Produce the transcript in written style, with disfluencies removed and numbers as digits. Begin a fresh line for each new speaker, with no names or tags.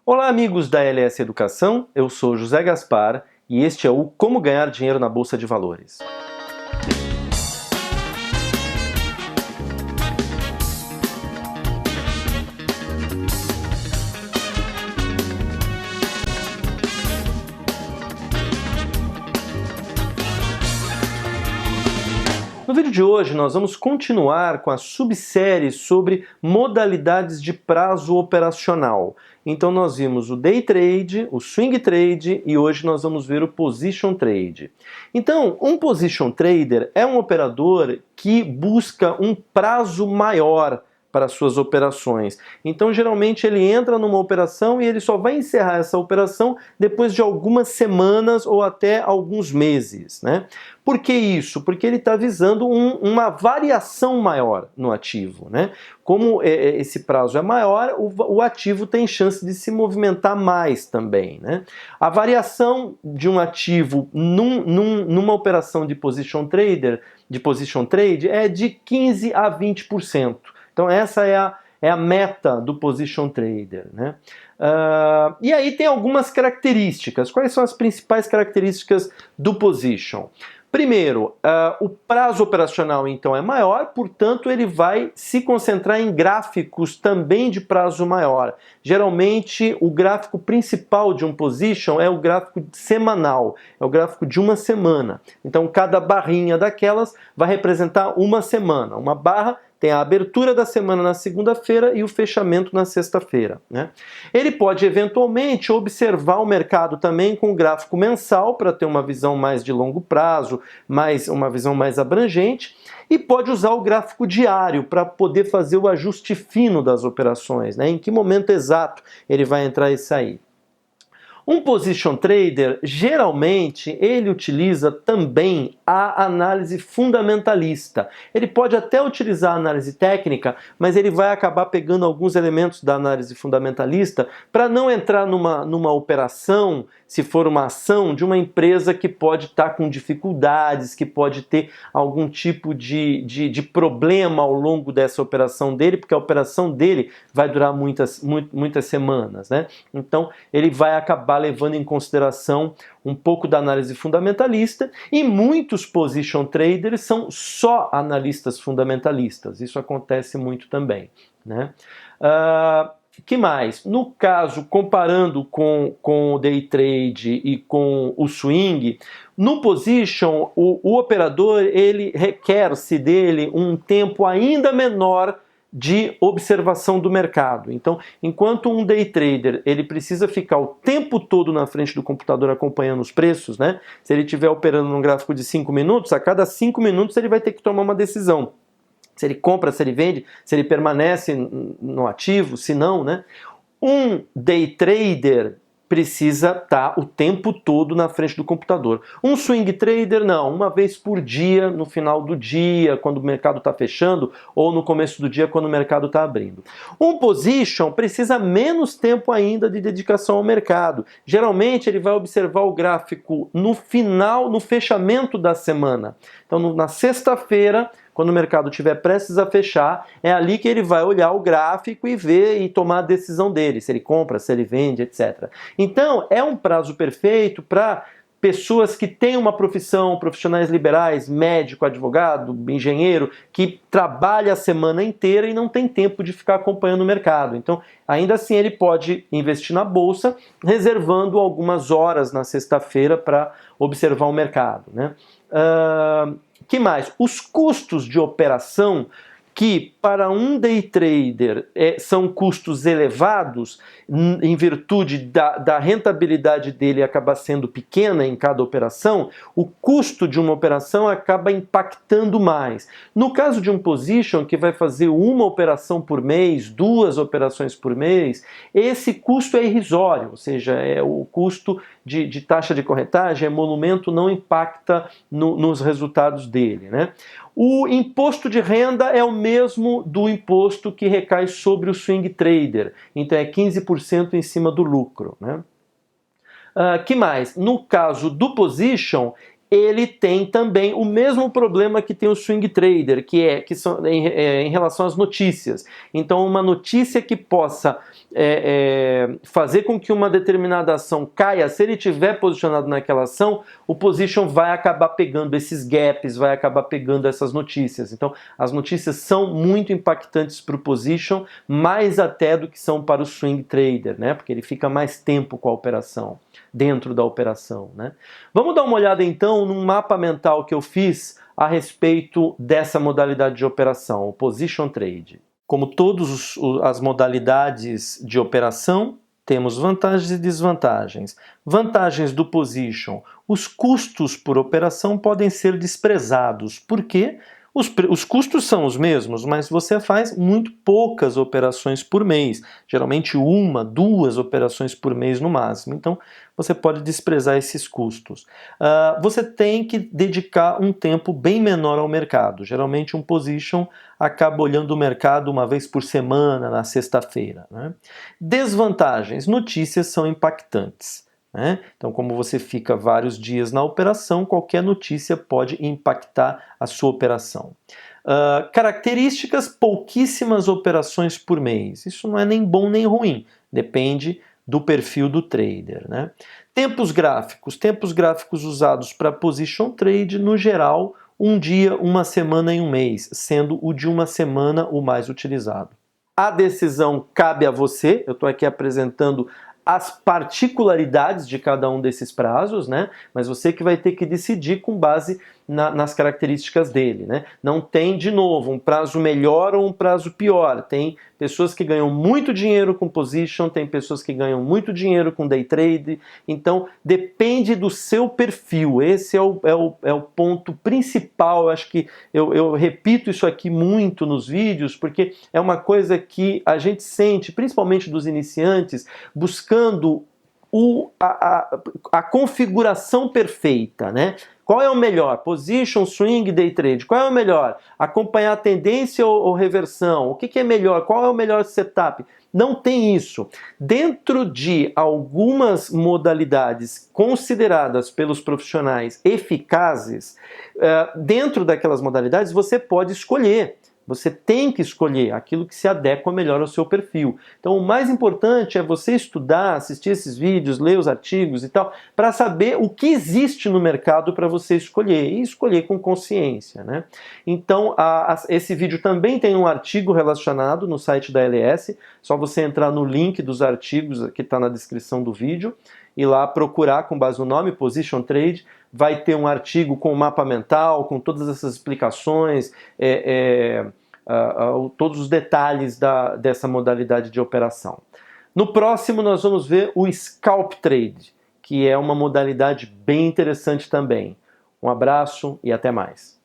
Olá, amigos da LS Educação, eu sou José Gaspar e este é o Como Ganhar Dinheiro na Bolsa de Valores. No vídeo de hoje nós vamos continuar com a subsérie sobre modalidades de prazo operacional. Então nós vimos o Day Trade, o Swing Trade e hoje nós vamos ver o Position Trade. Então, um Position Trader é um operador que busca um prazo maior para suas operações. Então, geralmente, ele entra numa operação e ele só vai encerrar essa operação depois de algumas semanas ou até alguns meses, né? Por que isso? Porque ele está visando uma variação maior no ativo, né? Como esse prazo é maior, o ativo tem chance de se movimentar mais também, né? A variação de um ativo numa operação de position trade é de 15 a 20%. Então essa é a meta do Position Trader, né? E aí tem algumas características. Quais são as principais características do Position? Primeiro, o prazo operacional então é maior, portanto ele vai se concentrar em gráficos também de prazo maior. Geralmente o gráfico principal de um position é o gráfico semanal, é o gráfico de uma semana. Então cada barrinha daquelas vai representar uma semana. Uma barra tem a abertura da semana na segunda-feira e o fechamento na sexta-feira, né? Ele pode eventualmente observar o mercado também com o gráfico mensal para ter uma visão mais de longo prazo, uma visão mais abrangente, e pode usar o gráfico diário para poder fazer o ajuste fino das operações, né? Em que momento exato ele vai entrar e sair. Um position trader, geralmente, ele utiliza também a análise fundamentalista. Ele pode até utilizar a análise técnica, mas ele vai acabar pegando alguns elementos da análise fundamentalista para não entrar numa operação, se for uma ação, de uma empresa que pode estar com dificuldades, que pode ter algum tipo de problema ao longo dessa operação dele, porque a operação dele vai durar muitas semanas, né? Então, ele vai acabar levando em consideração um pouco da análise fundamentalista e muitos position traders são só analistas fundamentalistas. Isso acontece muito também, né? Que mais? No caso, comparando com o day trade e com o swing, no position, o operador ele requer-se dele um tempo ainda menor de observação do mercado. Então, enquanto um day trader ele precisa ficar o tempo todo na frente do computador acompanhando os preços, né? Se ele estiver operando num gráfico de 5 minutos, a cada 5 minutos ele vai ter que tomar uma decisão. Se ele compra, se ele vende, se ele permanece no ativo, se não, né? Um day trader precisa estar o tempo todo na frente do computador. Um swing trader não, uma vez por dia, no final do dia, quando o mercado está fechando, ou no começo do dia, quando o mercado está abrindo. Um position precisa menos tempo ainda de dedicação ao mercado. Geralmente ele vai observar o gráfico no final, no fechamento da semana. Então na sexta-feira, quando o mercado estiver prestes a fechar, é ali que ele vai olhar o gráfico e ver e tomar a decisão dele, se ele compra, se ele vende, etc. Então, é um prazo perfeito para pessoas que têm uma profissão, profissionais liberais, médico, advogado, engenheiro, que trabalha a semana inteira e não tem tempo de ficar acompanhando o mercado. Então, ainda assim, ele pode investir na bolsa, reservando algumas horas na sexta-feira para observar o mercado, né? Que mais? Os custos de operação, que para um day trader são custos elevados, em virtude da rentabilidade dele acabar sendo pequena em cada operação, o custo de uma operação acaba impactando mais. No caso de um position que vai fazer uma operação por mês, 2 operações por mês, esse custo é irrisório, ou seja, o custo de taxa de corretagem, emolumento, não impacta nos resultados dele, né? O imposto de renda é o mesmo do imposto que recai sobre o swing trader, então é 15% em cima do lucro, né? Que mais? No caso do position, ele tem também o mesmo problema que tem o swing trader, que são em relação às notícias. Então, uma notícia que possa fazer com que uma determinada ação caia, se ele estiver posicionado naquela ação, o position vai acabar pegando esses gaps, vai acabar pegando essas notícias. Então, as notícias são muito impactantes para o position, mais até do que são para o swing trader, né? Porque ele fica mais tempo com a operação, dentro da operação, né? Vamos dar uma olhada então num mapa mental que eu fiz a respeito dessa modalidade de operação, o position trade. Como todas as modalidades de operação, temos vantagens e desvantagens. Vantagens do position: os custos por operação podem ser desprezados. Por quê? Os custos são os mesmos, mas você faz muito poucas operações por mês. Geralmente uma, duas operações por mês no máximo. Então, você pode desprezar esses custos. Você tem que dedicar um tempo bem menor ao mercado. Geralmente um position acaba olhando o mercado uma vez por semana, na sexta-feira, né? Desvantagens: notícias são impactantes, né? Então, como você fica vários dias na operação, qualquer notícia pode impactar a sua operação. Características: pouquíssimas operações por mês. Isso não é nem bom nem ruim, depende do perfil do trader, né? Tempos gráficos usados para position trade, no geral, um dia, uma semana e um mês, sendo o de uma semana o mais utilizado. A decisão cabe a você. Eu estou aqui apresentando as particularidades de cada um desses prazos, né? Mas você que vai ter que decidir com base nas características dele, né? Não tem, de novo, um prazo melhor ou um prazo pior. Tem pessoas que ganham muito dinheiro com position, tem pessoas que ganham muito dinheiro com day trade. Então, depende do seu perfil. Esse é o ponto principal. Eu acho que eu repito isso aqui muito nos vídeos, porque é uma coisa que a gente sente, principalmente dos iniciantes, buscando a configuração perfeita, né? Qual é o melhor? Position, swing, day trade. Qual é o melhor? Acompanhar a tendência ou reversão? O que é melhor? Qual é o melhor setup? Não tem isso. Dentro de algumas modalidades consideradas pelos profissionais eficazes, dentro daquelas modalidades você pode escolher. Você tem que escolher aquilo que se adequa melhor ao seu perfil. Então, o mais importante é você estudar, assistir esses vídeos, ler os artigos e tal, para saber o que existe no mercado para você escolher, e escolher com consciência, né? Então, esse vídeo também tem um artigo relacionado no site da LS, só você entrar no link dos artigos que está na descrição do vídeo, e lá procurar com base no nome, Position Trade, vai ter um artigo com o mapa mental, com todas essas explicações, todos os detalhes dessa modalidade de operação. No próximo nós vamos ver o Scalp Trade, que é uma modalidade bem interessante também. Um abraço e até mais.